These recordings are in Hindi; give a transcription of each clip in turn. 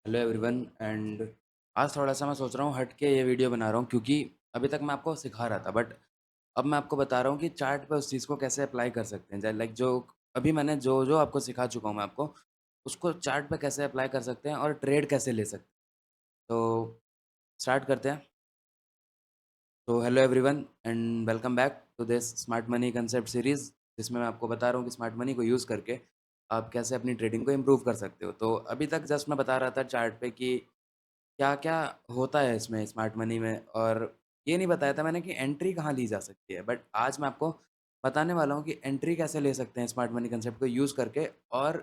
हेलो एवरीवन एंड आज थोड़ा-सा मैं सोच रहा हूँ हट के ये वीडियो बना रहा हूँ क्योंकि अभी तक मैं आपको सिखा रहा था बट अब मैं आपको बता रहा हूँ कि चार्ट पे उस चीज़ को कैसे अप्लाई कर सकते हैं। लाइक जो अभी मैंने जो आपको सिखा चुका हूँ मैं आपको, उसको चार्ट पे कैसे अप्लाई कर सकते हैं और ट्रेड कैसे ले सकते हैं। तो स्टार्ट करते हैं। तो hello everyone and welcome back to this smart money concept series, जिसमें मैं आपको बता रहा हूँ कि स्मार्ट मनी को यूज़ करके आप कैसे अपनी ट्रेडिंग को इम्प्रूव कर सकते हो। तो अभी तक जस्ट मैं बता रहा था चार्ट पे कि क्या-क्या होता है इसमें स्मार्ट मनी में, और ये नहीं बताया था मैंने कि एंट्री कहाँ ली जा सकती है। बट आज मैं आपको बताने वाला हूँ कि एंट्री कैसे ले सकते हैं स्मार्ट मनी कंसेप्ट को यूज़ करके। और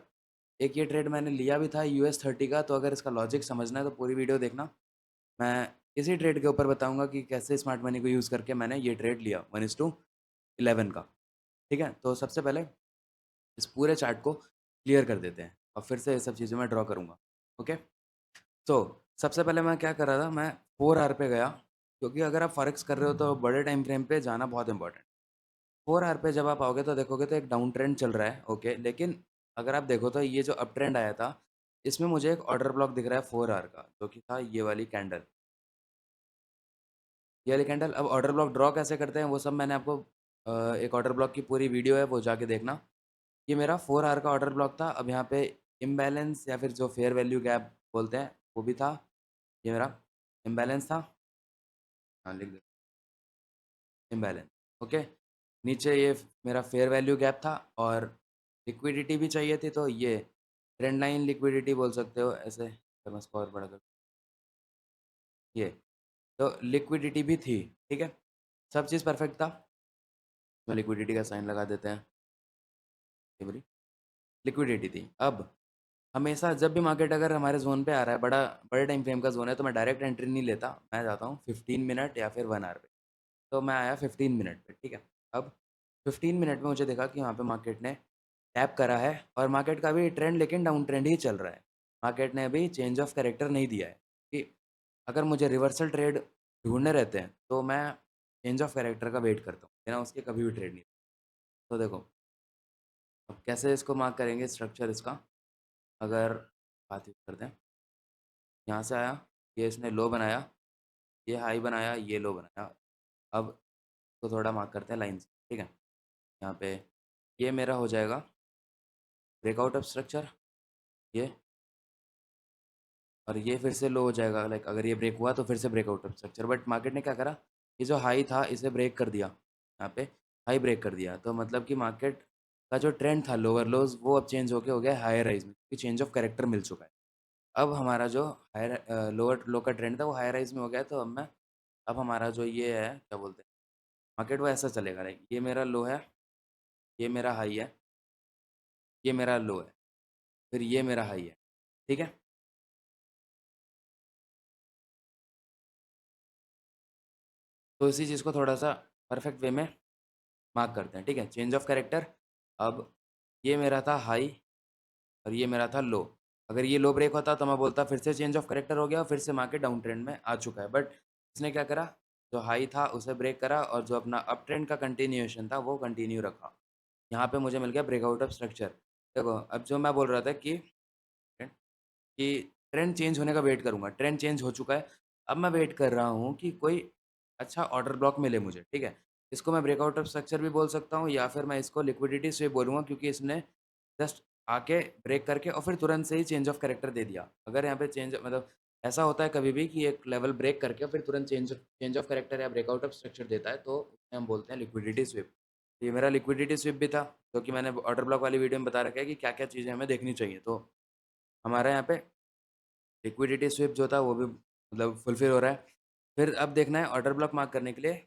एक ये ट्रेड मैंने लिया भी था US30 का, तो अगर इसका लॉजिक समझना है तो पूरी वीडियो देखना। मैं इसी ट्रेड के ऊपर बताऊँगा कि कैसे स्मार्ट मनी को यूज़ करके मैंने ये ट्रेड लिया 1:11 का। ठीक है? तो सबसे पहले इस पूरे चार्ट को क्लियर कर देते हैं और फिर से ये सब चीज़ें मैं ड्रॉ करूँगा। ओके? तो सबसे पहले मैं क्या कर रहा था, मैं 4 आवर पे गया, क्योंकि अगर आप फॉरेक्स कर रहे हो तो बड़े टाइम फ्रेम पे जाना बहुत इंपॉर्टेंट। 4 आवर पे जब आप आओगे तो देखोगे तो एक डाउन ट्रेंड चल रहा है, ओके। लेकिन अगर आप देखो तो ये जो अप ट्रेंड आया था, इसमें मुझे एक ऑर्डर ब्लॉक दिख रहा है 4 आवर का, जो कि था ये वाली कैंडल। ये वाली कैंडल, अब ऑर्डर ब्लॉक ड्रॉ कैसे करते हैं वो सब मैंने आपको एक ऑर्डर ब्लॉक की पूरी वीडियो है वो जाके देखना। ये मेरा 4 आवर का ऑर्डर ब्लॉक था। अब यहाँ पे इम्बैलेंस या फिर जो फेयर वैल्यू गैप बोलते हैं वो भी था। ये मेरा इम्बैलेंस था। हाँ, लिख दे इम्बैलेंस, ओके। नीचे ये मेरा फेयर वैल्यू गैप था और लिक्विडिटी भी चाहिए थी, तो ये ट्रेंड लाइन लिक्विडिटी बोल सकते हो ऐसे। तो मैं इसको और बड़ा कर, ये तो लिक्विडिटी भी थी, ठीक है। सब चीज़ परफेक्ट था। मैं लिक्विडिटी का साइन लगा देते हैं। ये मेरी लिक्विडिटी थी। अब हमेशा जब भी मार्केट अगर हमारे ज़ोन पे आ रहा है, बड़े टाइम फ्रेम का ज़ोन है, तो मैं डायरेक्ट एंट्री नहीं लेता। मैं जाता हूँ 15 मिनट या फिर 1 आवर पे। तो मैं आया 15 मिनट पे, ठीक है। अब 15 मिनट में मुझे देखा कि वहाँ पे मार्केट ने टैप करा है और मार्केट का भी ट्रेंड लेकिन डाउन ट्रेंड ही चल रहा है। मार्केट ने अभी चेंज ऑफ कैरेक्टर नहीं दिया है कि अगर मुझे रिवर्सल ट्रेड ढूँढने रहते हैं, तो मैं चेंज ऑफ कैरेक्टर का वेट करता हूँ, बिना उसके कभी भी ट्रेड नहीं। तो देखो, अब कैसे इसको मार्क करेंगे स्ट्रक्चर इसका, अगर बात यूज़ करते हैं। यहाँ से आया, ये इसने लो बनाया, ये हाई बनाया, ये लो बनाया। अब तो थोड़ा मार्क करते हैं लाइन से, ठीक है। यहाँ पे ये मेरा हो जाएगा ब्रेकआउट ऑफ स्ट्रक्चर, ये, और ये फिर से लो हो जाएगा। लाइक अगर ये ब्रेक हुआ तो फिर से breakout of structure. But market ने क्या करा, ये जो हाई था इसे ब्रेक कर दिया, यहाँ पे हाई ब्रेक कर दिया। तो मतलब कि मार्केट का जो ट्रेंड था लोअर लोज, वो अब चेंज होके हो गया हायर राइज में, क्योंकि चेंज ऑफ कैरेक्टर मिल चुका है। अब हमारा जो हायर लोअर लो का ट्रेंड था वो हायर राइज में हो गया। तो अब हमारा जो ये है क्या बोलते हैं, मार्केट वो ऐसा चलेगा। लाइक ये मेरा लो है, ये मेरा हाई है, ये मेरा लो है, फिर ये मेरा हाई है, ठीक है। तो इसी चीज़ को थोड़ा-सा परफेक्ट वे में मार्क करते हैं, ठीक है। चेंज ऑफ कैरेक्टर, अब ये मेरा था हाई और ये मेरा था लो। अगर ये लो ब्रेक होता तो मैं बोलता फिर से चेंज ऑफ कैरेक्टर हो गया, फिर से मार्केट डाउन ट्रेंड में आ चुका है। बट इसने क्या करा, जो हाई था उसे ब्रेक करा और जो अपना अप ट्रेंड का कंटिन्यूएशन था वो कंटिन्यू रखा। यहाँ पे मुझे मिल गया ब्रेकआउट ऑफ स्ट्रक्चर। देखो, अब जो मैं बोल रहा था कि ट्रेंड चेंज होने का वेट करूँगा, ट्रेंड चेंज हो चुका है। अब मैं वेट कर रहा हूँ कि कोई अच्छा ऑर्डर ब्लॉक मिले मुझे, ठीक है? इसको मैं ब्रेकआउट ऑफ स्ट्रक्चर भी बोल सकता हूँ या फिर मैं इसको लिक्विडिटी स्विप बोलूँगा, क्योंकि इसने जस्ट आके ब्रेक करके और फिर तुरंत से ही चेंज ऑफ कैरेक्टर दे दिया। अगर यहाँ पे चेंज मतलब ऐसा होता है कभी भी कि एक लेवल ब्रेक करके फिर तुरंत चेंज ऑफ कैरेक्टर या ब्रेकआउट ऑफ स्ट्रक्चर देता है, तो उसे हम बोलते हैं लिक्विडिटी स्विप। ये मेरा लिक्विडिटी स्विप भी था, जो कि मैंने ऑर्डर ब्लॉक वाली वीडियो में बता रखा है कि क्या-क्या चीज़ें हमें देखनी चाहिए। तो हमारे यहाँ पे लिक्विडिटी स्विप जो था वो भी मतलब फुलफ़िल हो रहा है। फिर अब देखना है ऑर्डर ब्लॉक मार्क करने के लिए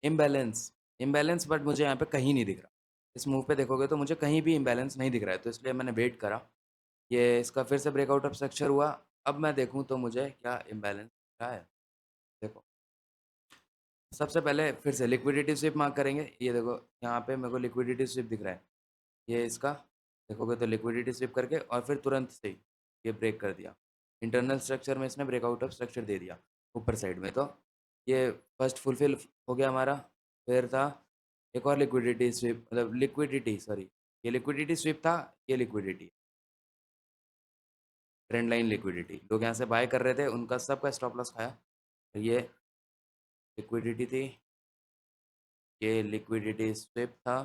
इम्बैलेंस। इम्बैलेंस बट मुझे यहाँ पे कहीं नहीं दिख रहा। इस मूव पे देखोगे तो मुझे कहीं भी इम्बैलेंस नहीं दिख रहा है, तो इसलिए मैंने वेट करा। ये इसका फिर से ब्रेकआउट ऑफ स्ट्रक्चर हुआ। अब मैं देखूँ तो मुझे क्या इम्बैलेंस दिख रहा है। देखो, सबसे पहले फिर से लिक्विडिटी स्विप मार्क करेंगे। ये देखो, यहाँ पे मेरे को लिक्विडिटी स्विप दिख रहा है। ये इसका देखोगे तो लिक्विडिटी स्विप करके और फिर तुरंत से ही ये ब्रेक कर दिया। इंटरनल स्ट्रक्चर में इसने ब्रेकआउट ऑफ स्ट्रक्चर दे दिया ऊपर साइड में। तो ये फर्स्ट फुलफिल हो गया हमारा। फिर था एक और लिक्विडिटी स्विप, मतलब लिक्विडिटी सॉरी, ये लिक्विडिटी स्विप था, ये लिक्विडिटी। ट्रेंड लाइन लिक्विडिटी, लोग यहाँ से बाय कर रहे थे, उनका सबका स्टॉप लॉस खाया। ये लिक्विडिटी थी, ये लिक्विडिटी स्विप था।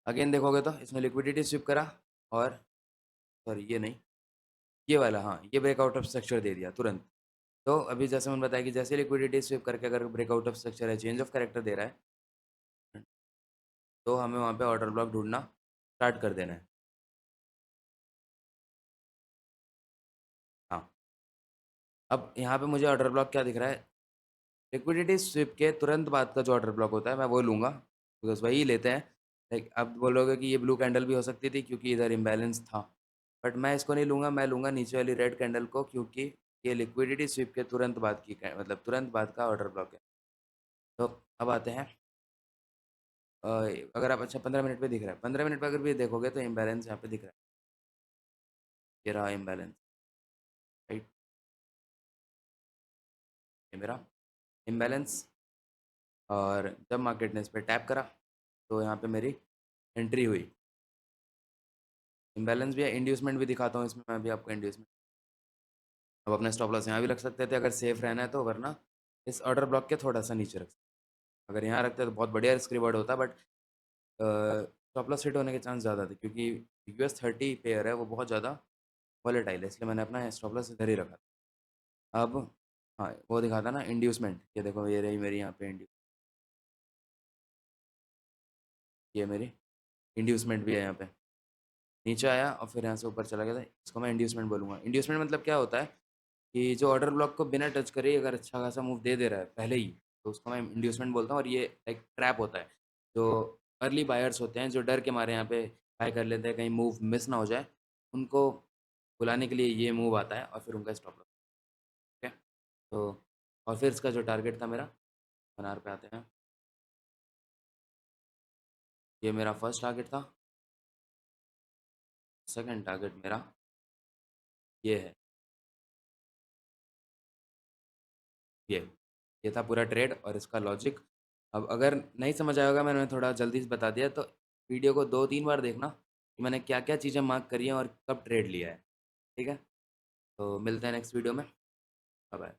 अगेन देखोगे तो इसमें लिक्विडिटी स्विप करा और सॉरी ये नहीं, ये वाला हाँ, ये ब्रेकआउट ऑफ स्ट्रक्चर दे दिया तुरंत। तो अभी जैसे मैंने बताया कि जैसे लिक्विडिटी स्विप करके अगर ब्रेकआउट ऑफ स्ट्रक्चर है, चेंज ऑफ कैरेक्टर दे रहा है, तो हमें वहाँ पे ऑर्डर ब्लॉक ढूँढना स्टार्ट कर देना है। हाँ, अब यहाँ पे मुझे ऑर्डर ब्लॉक क्या दिख रहा है? लिक्विडिटी स्विप के तुरंत बाद का जो ऑर्डर ब्लॉक होता है, मैं वो लूँगा, बिकॉज़ वही लेते हैं। लाइक आप बोलोगे कि ये ब्लू कैंडल भी हो सकती थी क्योंकि इधर इम्बैलेंस था। बट मैं इसको नहीं लूँगा, मैं लूँगा नीचे वाली रेड कैंडल को, क्योंकि ये लिक्विडिटी स्विप के तुरंत बाद की कै मतलब तुरंत बाद का ऑर्डर ब्लॉक है। तो अब आते हैं अ, अगर आप अच्छा 15 मिनट पे दिख रहा है, 15 मिनट पे अगर भी देखोगे तो इम्बैलेंस यहाँ पे दिख रहा है। ये रहा इम्बैलेंस, राइट? ये मेरा इम्बैलेंस, और जब मार्केट ने इस पे टैप करा, तो यहाँ पे मेरी एंट्री हुई। इम्बैलेंस भी है, इंड्यूसमेंट भी दिखाता हूँ इसमें मैं अभी आपको इंड्यूसमेंट। अब अपना स्टॉप लॉस यहाँ भी रख सकते थे अगर सेफ रहना है तो, वरना इस ऑर्डर ब्लॉक के थोड़ा सा नीचे रख सकते हैं। अगर यहाँ रखते तो बहुत बढ़िया रिस्क रिवॉर्ड होता, बट स्टॉप लॉस हिट होने के चांस ज़्यादा थे, क्योंकि US 30 पेयर है, वो बहुत ज़्यादा वॉलेटाइल है, इसलिए मैंने अपना स्टॉप लॉस इधर ही रखा था। अब हाँ, वो दिखाता ना इंड्यूसमेंट, ये देखो ये रही मेरी यहाँ पे ये मेरी इंड्यूसमेंट भी है यहाँ पे। नीचे आया और फिर यहाँ से ऊपर चला गया था, इसको मैं इंड्यूसमेंट बोलूँगा। इंड्यूसमेंट मतलब क्या होता है कि जो ऑर्डर ब्लॉक को बिना टच करे अगर अच्छा खासा मूव दे दे रहा है पहले ही, तो उसको मैं इंड्यूसमेंट बोलता हूँ। और ये एक ट्रैप होता है, जो अर्ली बायर्स होते हैं जो डर के मारे यहाँ पे बाय कर लेते हैं कहीं मूव मिस ना हो जाए, उनको बुलाने के लिए ये मूव आता है और फिर उनका स्टॉप लॉस। ठीक है, तो और फिर इसका जो टारगेट था मेरा, बनार पे आते हैं, ये मेरा फर्स्ट टारगेट था। सेकंड टारगेट मेरा ये है, ये ये था पूरा ट्रेड और इसका लॉजिक। अब अगर नहीं समझ आया होगा, मैंने थोड़ा जल्दी से बता दिया, तो वीडियो को 2-3 बार देखना कि मैंने क्या-क्या चीज़ें मार्क करी हैं और कब ट्रेड लिया है। ठीक है? तो मिलते हैं नेक्स्ट वीडियो में। Bye bye.